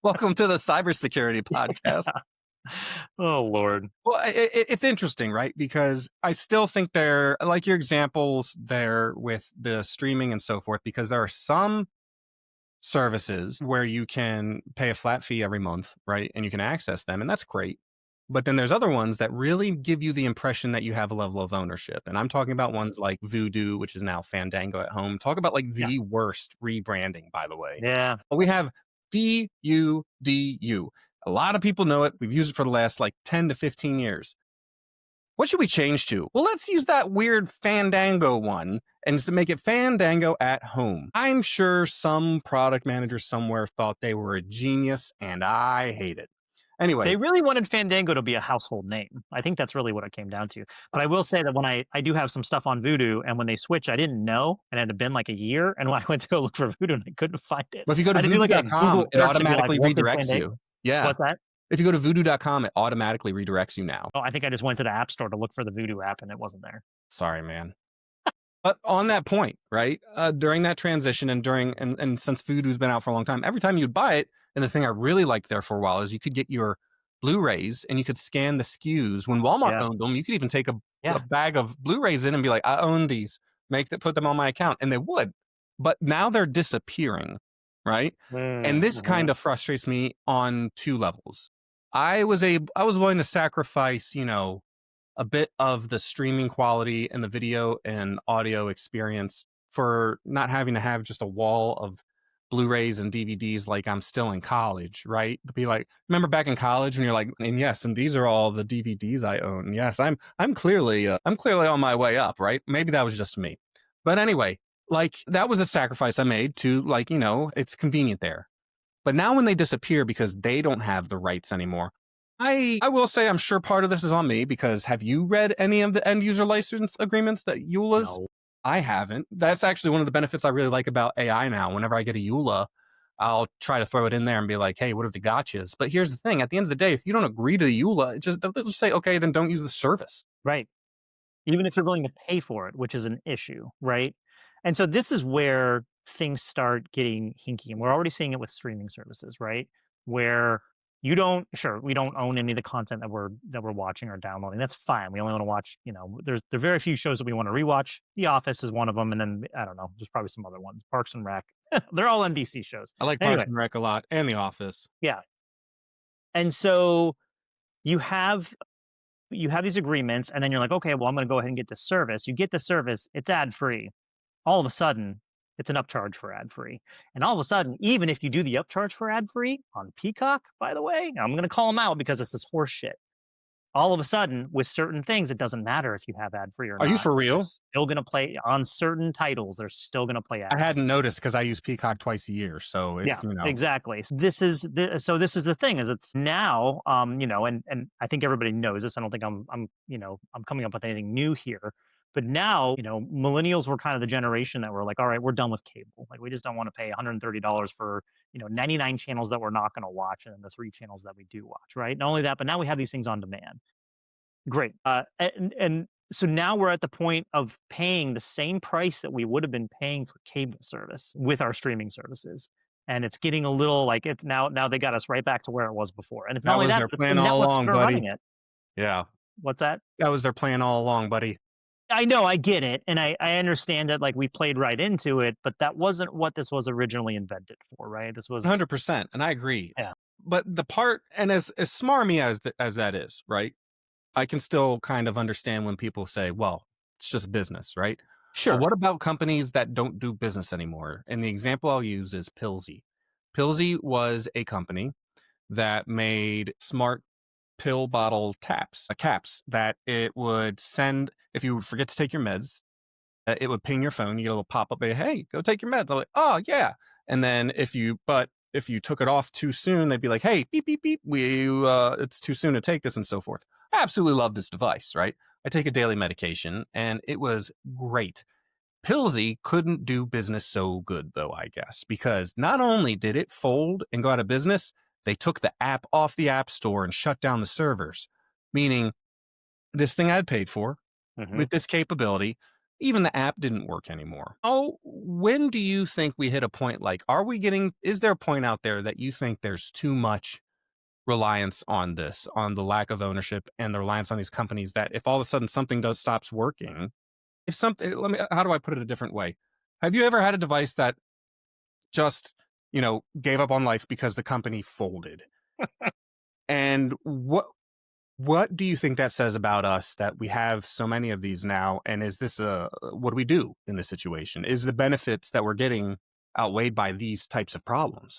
Welcome to the Cybersecurity podcast. Oh, Lord. Well, it's interesting, right? Because I still think they're like your examples there with the streaming and so forth, because there are some services where you can pay a flat fee every month, right? And you can access them, and that's great. But then there's other ones that really give you the impression that you have a level of ownership. And I'm talking about ones like Vudu, which is now Fandango at home. Talk about like Yeah. the worst rebranding, by the way. Yeah. We have VUDU. A lot of people know it. We've used it for the last like 10 to 15 years. What should we change to? Well, let's use that weird Fandango one and just make it Fandango at home. I'm sure some product manager somewhere thought they were a genius, and I hate it. Anyway, They really wanted Fandango to be a household name. I think that's really what it came down to. But I will say that when I do have some stuff on Vudu, and when they switch, I didn't know, and it had been like a year. And when I went to go look for Vudu, and I couldn't find it. well, if you go to I had to do like a voodoo.com, Google it search and be like, automatically "What is redirects Fandango?" you. Yeah. What's that? If you go to voodoo.com, it automatically redirects you now. Oh, I think I just went to the App Store to look for the Vudu app, and it wasn't there. Sorry, man. But on that point, right? During that transition and since Voodoo's been out for a long time, every time you'd buy it, and the thing I really liked there for a while is you could get your Blu-rays and you could scan the SKUs. When Walmart Yeah. owned them, you could even take a Yeah. bag of Blu-rays in and be like, I own these, put them on my account, and they would. But now they're disappearing, right? And this kind of frustrates me on two levels. I was willing to sacrifice, a bit of the streaming quality and the video and audio experience for not having to have just a wall of Blu-rays and DVDs like I'm still in college, right? To be like, remember back in college when you're like, and yes, and these are all the DVDs I own. Yes, I'm clearly on my way up, right? Maybe that was just me. But anyway, like that was a sacrifice I made to like, it's convenient there. But now when they disappear because they don't have the rights anymore, I will say I'm sure part of this is on me, because have you read any of the end user license agreements that EULAs? No. I haven't. That's actually one of the benefits I really like about AI now. Whenever I get a EULA, I'll try to throw it in there and be like, hey, what are the gotchas? But here's the thing. At the end of the day, if you don't agree to the EULA, they'll just say, okay, then don't use the service. Right. Even if you're willing to pay for it, which is an issue, right? And so this is where things start getting hinky. And we're already seeing it with streaming services, right? Where we don't own any of the content that we're watching or downloading. That's fine. We only want to watch, there are very few shows that we want to rewatch. The Office is one of them, and then I don't know, there's probably some other ones. Parks and Rec. They're all NBC shows. I like Parks and Rec a lot, and The Office. Yeah. And so you have these agreements, and then you're like, okay, well, I'm going to go ahead and get this service. You get the service, it's ad free. All of a sudden, it's an upcharge for ad free. And all of a sudden, even if you do the upcharge for ad free on Peacock, by the way, I'm going to call them out because this is horse shit. All of a sudden, with certain things, it doesn't matter if you have ad free or not. Are you for real? They're still going to play on certain titles. They're still going to play ads. I hadn't noticed because I use Peacock twice a year. So it's, exactly. This is the thing is it's now, and I think everybody knows this. I don't think I'm coming up with anything new here. But now, millennials were kind of the generation that were like, all right, we're done with cable. Like, we just don't want to pay $130 for, 99 channels that we're not going to watch, and then the 3 channels that we do watch, right? Not only that, but now we have these things on demand. Great. And so now we're at the point of paying the same price that we would have been paying for cable service with our streaming services. And it's getting a little like it's now they got us right back to where it was before. And it's not only that, their but it's plan the all networks along, that are buddy. running it. Yeah. What's that? That was their plan all along, buddy. I know, I get it. And I understand that like we played right into it, but that wasn't what this was originally invented for, right? This was 100%. And I agree. Yeah. But the part, and as smarmy as that is, right? I can still kind of understand when people say, well, it's just business, right? Sure. But what about companies that don't do business anymore? And the example I'll use is Pillsy. Pillsy was a company that made smart pill bottle caps that it would send if you forget to take your meds. It would ping your phone. You get a little pop up, hey, go take your meds. I'm like, oh yeah. And then if you took it off too soon, they'd be like, hey, beep beep beep, it's too soon to take this and so forth. I absolutely love this device, right? I take a daily medication, and it was great. Pillsy couldn't do business so good, though, I guess, because not only did it fold and go out of business, they took the app off the App Store and shut down the servers, meaning this thing I'd paid for with this capability even the app didn't work anymore. When do you think we hit a point like, is there a point out there that you think there's too much reliance on this, on the lack of ownership and the reliance on these companies, that if all of a sudden something stops working, if something, how do I put it a different way? Have you ever had a device that just, gave up on life because the company folded? And what do you think that says about us, that we have so many of these now? And is this what do we do in this situation? Is the benefits that we're getting outweighed by these types of problems?